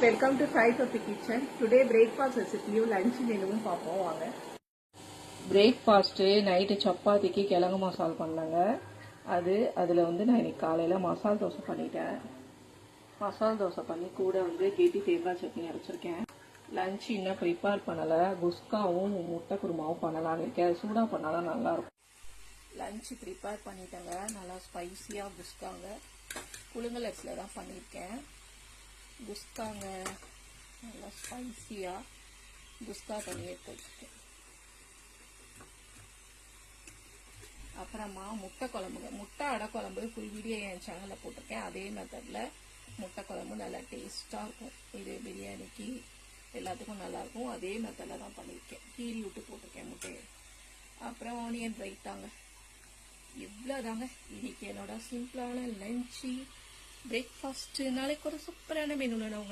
Welcome to Sai Sophie kitchen. Today breakfast ரெசிபியும் lunch மெனுவும் பார்ப்போம் வாங்க. பிரேக்ஃபாஸ்ட்டு நைட்டு சப்பாத்திக்கு கிழங்கு மசால் பண்ணேங்க. அதில் வந்து நான் இன்னைக்கு காலையில் மசால் தோசை பண்ணிட்டேன். மசால் தோசை பண்ணி கூட வந்து கெட்டி தேங்காய் சட்னி அரைச்சிருக்கேன். லஞ்ச் இன்னும் ப்ரிப்பேர் பண்ணலை. குஸ்காவும் முட்டை குருமாவும் பண்ணலான்னு இருக்கேன். சூடாக பண்ணாதான் நல்லாயிருக்கும். லஞ்ச் ப்ரிப்பேர் பண்ணிட்டேங்க. நல்லா ஸ்பைஸியாக குஸ்காங்க புழுங்கல் அரிசியில் தான் பண்ணியிருக்கேன். குஸ்காங்க நல்லா ஸ்பைஸியாக குஸ்கா பண்ணி எடுத்து வச்சுருக்கேன். அப்புறமா முட்டை குழம்புங்க, முட்டை அடை குழம்பு ஃபுல் வீடியோ என் சேனலில் போட்டிருக்கேன். அதே மெத்தடில் முட்டை குழம்பு நல்லா டேஸ்ட்டாக இருக்கும். இது பிரியாணிக்கு எல்லாத்துக்கும் நல்லாயிருக்கும். அதே மெத்தடில் தான் பண்ணியிருக்கேன். கீரி விட்டு போட்டிருக்கேன் முட்டையை. அப்புறம் ஆனியன் ரைத்தாங்க. இவ்வளோதாங்க இன்னைக்கு என்னோட சிம்பிளான லஞ்சு பிரேக்ஃபாஸ்ட்டு. நாளைக்கு ஒரு சூப்பரான மெனுவில் நான் உங்களை